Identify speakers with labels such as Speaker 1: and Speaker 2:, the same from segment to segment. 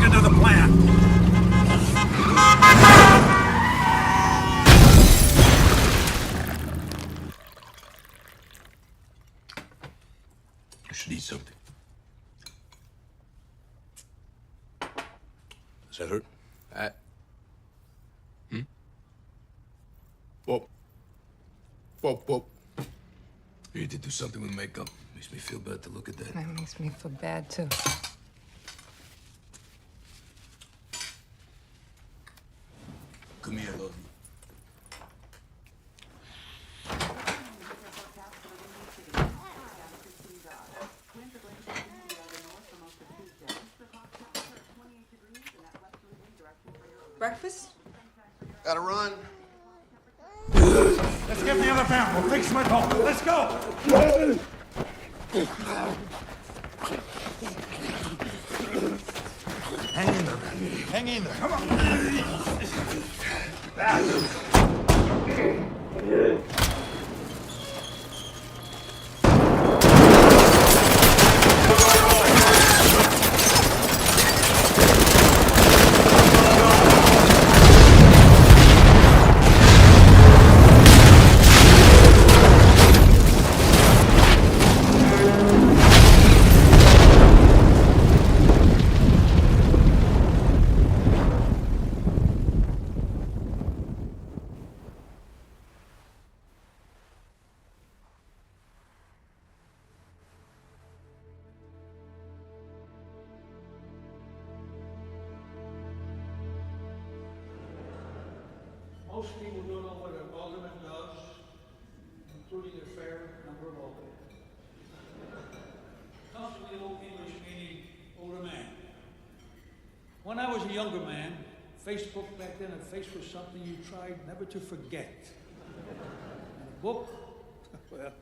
Speaker 1: sticking to the plan. I should eat something. Does that hurt? Whoa. Whoa, whoa. You need to do something with makeup. Makes me feel bad to look at that.
Speaker 2: That makes me feel bad, too.
Speaker 1: Come here, Logan.
Speaker 2: Breakfast?
Speaker 3: Gotta run.
Speaker 1: Let's get the other van. We'll fix my boat. Let's go. Hang in there. Hang in there. Come on.
Speaker 4: Most people don't know what an alderman does, including a fair number of aldermen. Comes from the old English meaning older man. When I was a younger man, Facebook back then, a face was something you tried never to forget. And a book, well,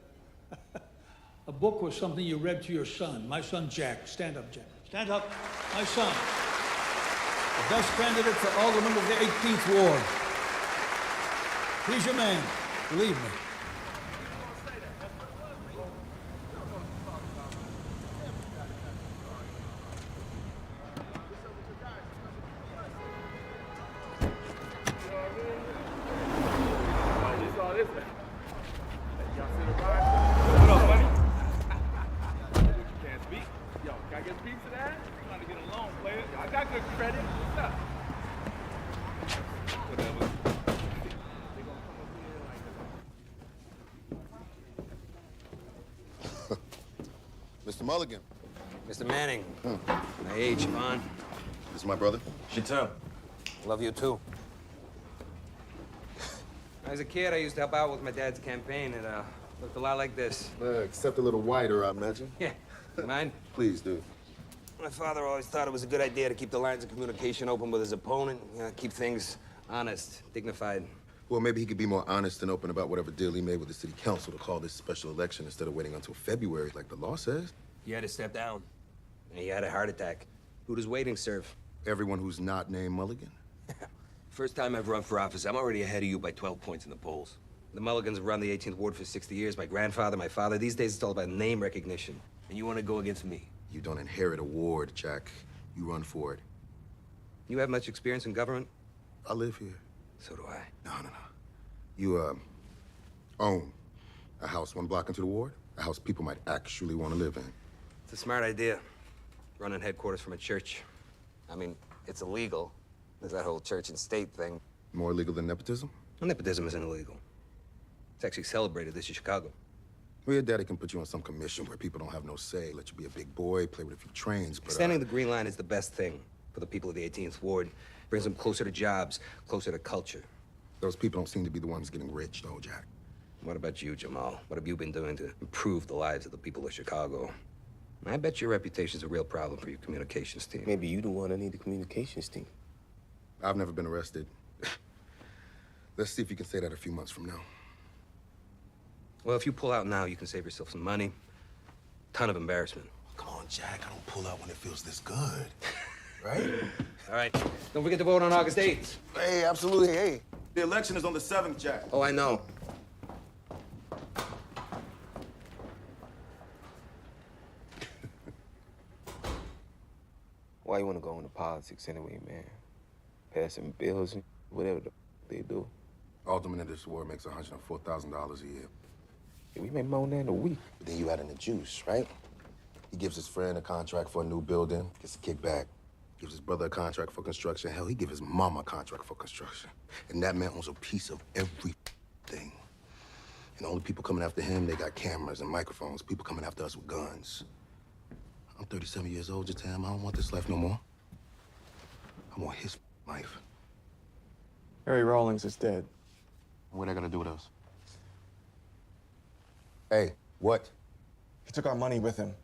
Speaker 4: a book was something you read to your son. My son Jack. Stand up, Jack. Stand up. My son. The best candidate for alderman of the 18th Ward. He's your man, believe me.
Speaker 5: What up, buddy? You can't speak. Yo, can I get a piece of that? I'm trying to get a loan, player. I got good credit. What's up? Whatever.
Speaker 3: Mr. Mulligan.
Speaker 6: Mr. Manning. My age, Vaughn.
Speaker 3: This is my brother.
Speaker 6: Chateau. Love you, too. As a kid, I used to help out with my dad's campaign. It looked a lot like this.
Speaker 3: Except a little whiter, I imagine.
Speaker 6: Yeah. You mind?
Speaker 3: Please do.
Speaker 6: My father always thought it was a good idea to keep the lines of communication open with his opponent. You know, keep things honest, dignified.
Speaker 3: Well, maybe he could be more honest and open about whatever deal he made with the city council to call this special election instead of waiting until February like the law says.
Speaker 6: He had to step down. And he had a heart attack. Who does waiting serve?
Speaker 3: Everyone who's not named Mulligan.
Speaker 7: First time I've run for office, I'm already ahead of you by 12 points in the polls.
Speaker 6: The Mulligans have run the 18th Ward for 60 years. My grandfather, my father. These days, it's all about name recognition.
Speaker 7: And you want to go against me?
Speaker 3: You don't inherit a ward, Jack. You run for it.
Speaker 6: You have much experience in government?
Speaker 3: I live here.
Speaker 6: So do I.
Speaker 3: No. You, own a house 1 block into the ward, a house people might actually want to live in.
Speaker 6: It's a smart idea. Running headquarters from a church. I mean, it's illegal. There's that whole church and state thing.
Speaker 3: More illegal than nepotism?
Speaker 6: Well, nepotism isn't illegal. It's actually celebrated. This is Chicago.
Speaker 3: Well, your daddy can put you on some commission where people don't have no say, let you be a big boy, play with a few trains, but...
Speaker 6: Extending the Green Line is the best thing for the people of the 18th Ward. Brings them closer to jobs, closer to culture.
Speaker 3: Those people don't seem to be the ones getting rich, though, Jack.
Speaker 6: What about you, Jamal? What have you been doing to improve the lives of the people of Chicago? I bet your reputation's a real problem for your communications team.
Speaker 7: Maybe you the one that need the communications team.
Speaker 3: I've never been arrested. Let's see if you can say that a few months from now.
Speaker 6: Well, if you pull out now, you can save yourself some money, ton of embarrassment.
Speaker 3: Come on, Jack. I don't pull out when it feels this good. Right?
Speaker 6: All right. Don't forget to vote on August 8th.
Speaker 3: Hey, absolutely. Hey. The election is on the 7th, Jack.
Speaker 6: Oh, I know.
Speaker 7: Why you wanna go into politics anyway, man? Passing bills and whatever they do.
Speaker 3: Alderman of this ward makes $104,000 a year.
Speaker 7: Yeah, we make more than that in a week.
Speaker 3: But then you add in the juice, right? He gives his friend a contract for a new building, gets a kickback. Gives his brother a contract for construction. Hell, he give his mama a contract for construction. And that man owns a piece of everything. And the only people coming after him, they got cameras and microphones. People coming after us with guns. I'm 37 years old, just tell him I don't want this life no more. I want his life.
Speaker 8: Harry Rawlings is dead.
Speaker 3: What are they gonna do with us? Hey, what?
Speaker 8: He took our money with him.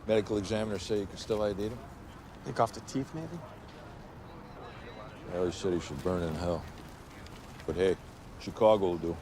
Speaker 9: Medical examiner say you can still ID him?
Speaker 8: Take off the teeth, maybe?
Speaker 9: Well, he said he should burn in hell. But hey, Chicago will do.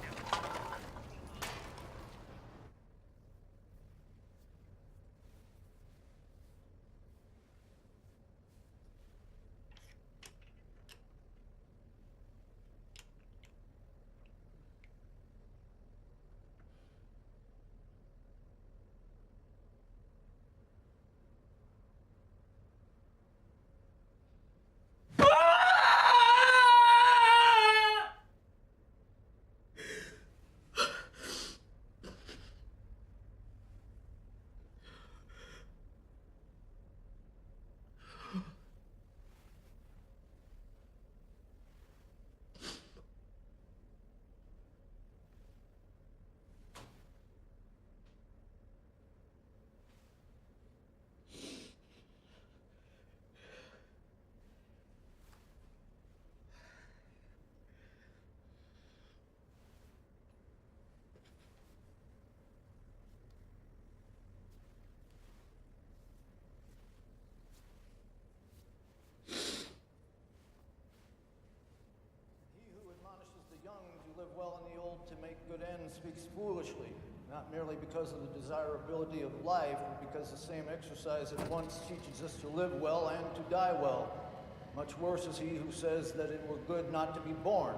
Speaker 10: Well in the old to make good ends speaks foolishly, not merely because of the desirability of life, but because the same exercise at once teaches us to live well and to die well. Much worse is he who says that it were good not to be born,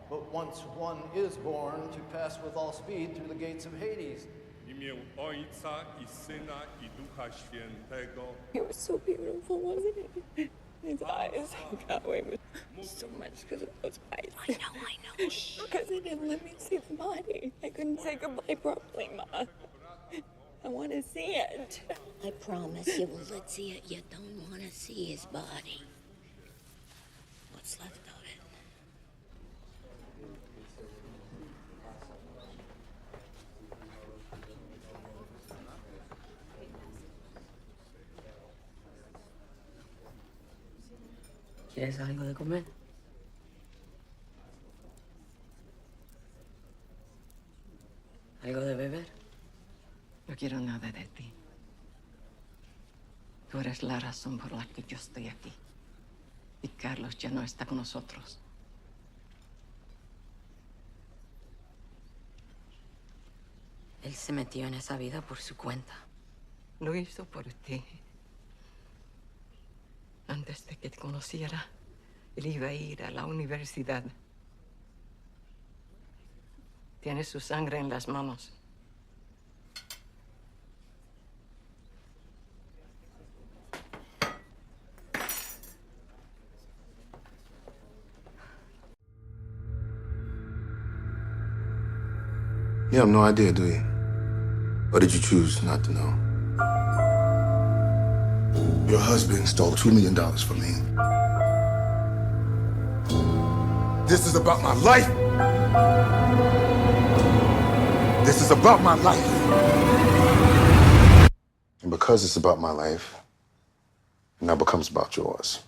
Speaker 10: but once one is born, to pass with all speed through the gates of Hades.
Speaker 11: He was so beautiful, wasn't it? His eyes got away with so much because of those eyes. I know. Because they didn't let me see the body. I couldn't say goodbye properly, Ma. I want to see it.
Speaker 12: I promise you will let see it. You don't want to see his body. What's left of it?
Speaker 2: ¿Quieres algo de comer? ¿Algo de beber? No quiero nada de ti. Tú eres la razón por la que yo estoy aquí. Y Carlos ya no está con nosotros.
Speaker 12: Él se metió en esa vida por su cuenta.
Speaker 2: Lo hizo por ti. Antes de que te conociera, él iba a ir a la universidad. Tiene su sangre en las manos.
Speaker 3: You have no idea, do you? Or did you choose not to know? Your husband stole $2 million from me. This is about my life. This is about my life. And because it's about my life, it now becomes about yours.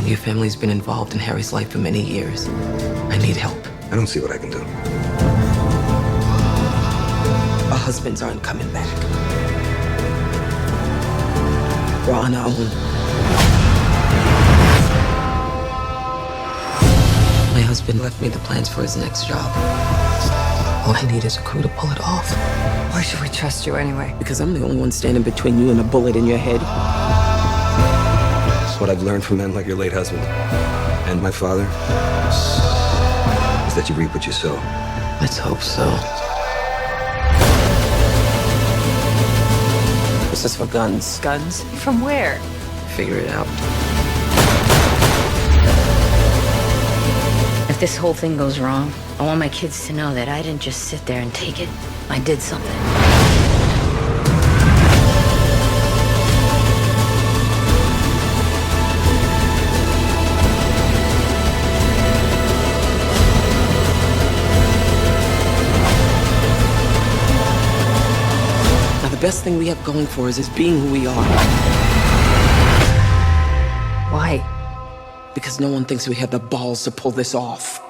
Speaker 2: Your family's been involved in Harry's life for many years. I need help.
Speaker 6: I don't see what I can do.
Speaker 2: Our husbands aren't coming back. We're on our own. husband left me the plans for his next job. All I need is a crew to pull it off.
Speaker 11: Why should we trust you anyway?
Speaker 2: Because I'm the only one standing between you and a bullet in your head.
Speaker 6: That's what I've learned from men like your late husband and my father, is that you reap what you sow.
Speaker 2: Let's hope so. This is for guns.
Speaker 11: Guns? From where?
Speaker 2: Figure it out.
Speaker 12: If this whole thing goes wrong, I want my kids to know that I didn't just sit there and take it. I did something.
Speaker 2: Now, the best thing we have going for us is being who we are.
Speaker 11: Why?
Speaker 2: Because no one thinks we have the balls to pull this off.